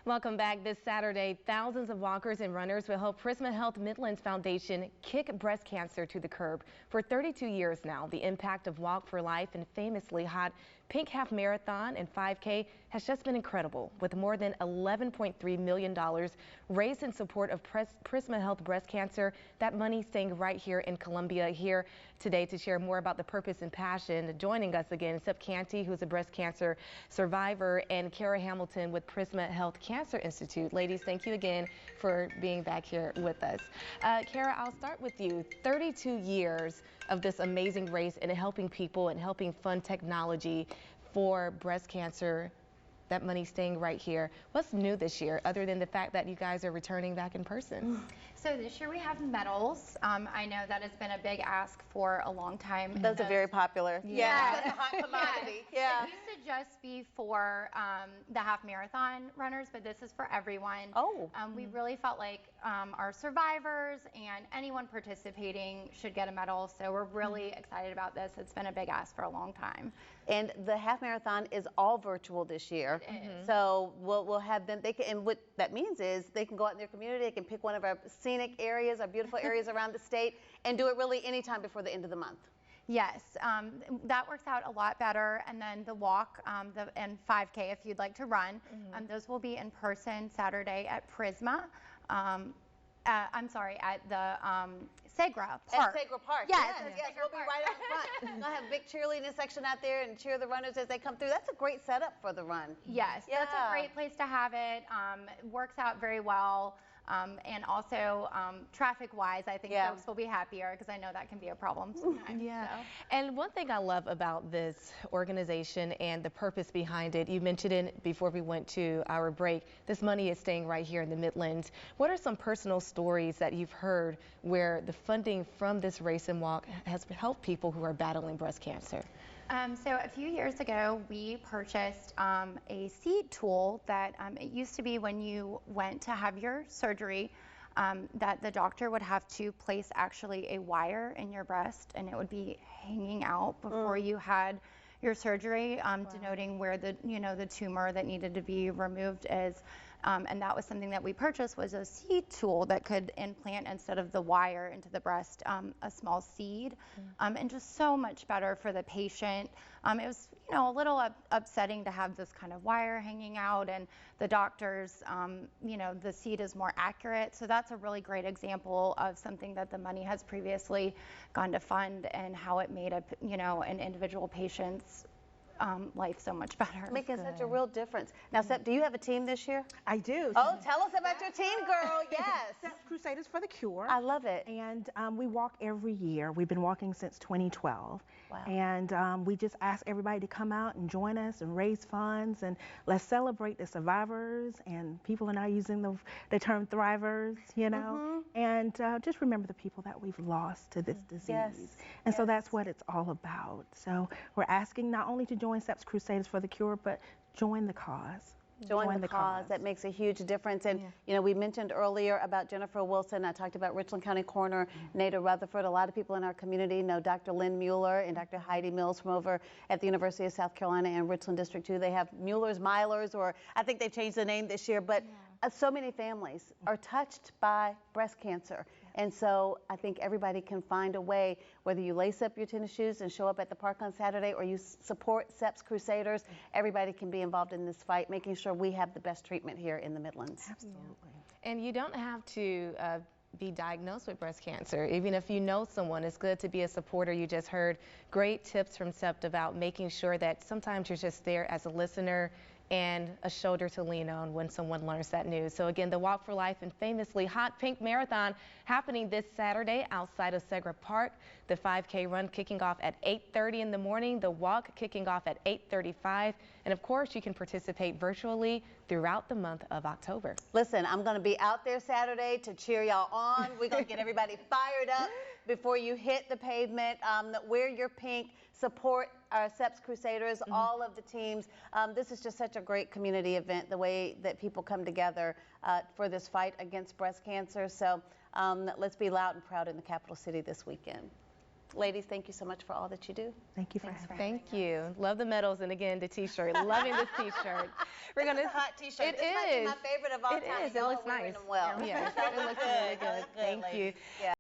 Welcome back. This Saturday, thousands of walkers and runners will help Prisma Health Midlands Foundation kick breast cancer to the curb. For 32 years now, the impact of Walk for Life and famously hot Pink Half Marathon and 5K has just been incredible, with more than $11.3 million raised in support of Prisma Health breast cancer. That money staying right here in Columbia. Here today to share more about the purpose and passion, joining us again, Sep Canty, who's a breast cancer survivor, and Kara Hamilton with Prisma Health Cancer Institute. Ladies, thank you again for being back here with us. Kara, I'll start with you. 32 years of this amazing race and helping people and helping fund technology for breast cancer. That money staying right here. What's new this year, other than the fact that you guys are returning back in person? So this year we have medals. I know that has been a big ask for a long time. Those are very popular. Yeah. It's a hot commodity. Yeah. It used to just be for the half marathon runners, but this is for everyone. Oh. We really felt like our survivors and anyone participating should get a medal. So we're really excited about this. It's been a big ask for a long time. And the half marathon is all virtual this year. So we'll have them, and what that means is they can go out in their community, they can pick one of our scenic areas, our beautiful areas around the state, and do it really anytime before the end of the month. Yes, that works out a lot better. And then the walk and 5K, if you'd like to run, those will be in person Saturday at Prisma. I'm sorry, at the Segra Park. At Segra Park. Yes, we'll be right out front. They'll have a big cheerleading section out there and cheer the runners as they come through. That's a great setup for the run. Yes, that's a great place to have it. Works out very well. And also traffic-wise, I think folks will be happier, because I know that can be a problem sometimes. Yeah. So. And one thing I love about this organization and the purpose behind it, you mentioned it before we went to our break, this money is staying right here in the Midlands. What are some personal stories that you've heard where the funding from this race and walk has helped people who are battling breast cancer? So a few years ago, we purchased a seed tool that it used to be when you went to have your surgery, that the doctor would have to place actually a wire in your breast, and it would be hanging out before you had your surgery, denoting where the tumor that needed to be removed is. And that was something that we purchased, was a seed tool that could implant, instead of the wire into the breast, a small seed, and just so much better for the patient. It was, a little upsetting to have this kind of wire hanging out, and the doctors, the seed is more accurate. So that's a really great example of something that the money has previously gone to fund, and how it made an individual patient's life so much better. Making such a real difference. Now, Sep, do you have a team this year? I do. Oh, tell us about your team, girl. Yes. That's Crusaders for the Cure. I love it. And we walk every year. We've been walking since 2012. Wow. And we just ask everybody to come out and join us and raise funds, and let's celebrate the survivors, and people are now using the term thrivers, and just remember the people that we've lost to this disease. And so that's what it's all about. So we're asking not only to join Sep's Crusaders for the Cure, but join the cause. Join the cause. That makes a huge difference. And, we mentioned earlier about Jennifer Wilson. I talked about Richland County Coroner Nada Rutherford. A lot of people in our community know Dr. Lynn Mueller and Dr. Heidi Mills from over at the University of South Carolina and Richland District 2. They have Mueller's Milers, or I think they've changed the name this year. But so many families are touched by breast cancer. And so I think everybody can find a way, whether you lace up your tennis shoes and show up at the park on Saturday, or you support Sep's Crusaders, everybody can be involved in this fight, making sure we have the best treatment here in the Midlands. Absolutely. And you don't have to be diagnosed with breast cancer. Even if you know someone, it's good to be a supporter. You just heard great tips from Sep about making sure that sometimes you're just there as a listener and a shoulder to lean on when someone learns that news. So again, the Walk for Life and famously hot pink marathon happening this Saturday outside of Segra Park. The 5K run kicking off at 8:30 in the morning. The walk kicking off at 8:35. And of course, you can participate virtually throughout the month of October. Listen, I'm going to be out there Saturday to cheer y'all on. We're going to get everybody fired up before you hit the pavement. Wear your pink. Support our Sep's Crusaders, all of the teams. This is just such a great community event, the way that people come together for this fight against breast cancer. So let's be loud and proud in the capital city this weekend. Ladies, thank you so much for all that you do. Thank you for having me. Thank you. Love the medals, and again, the T-shirt. Loving this T-shirt. We're gonna hot T-shirt. It This might be my favorite of all time. It is. It looks nice. Wearing them well. Yeah, it looks really good. That looks good, Thank you. ladies. Yeah.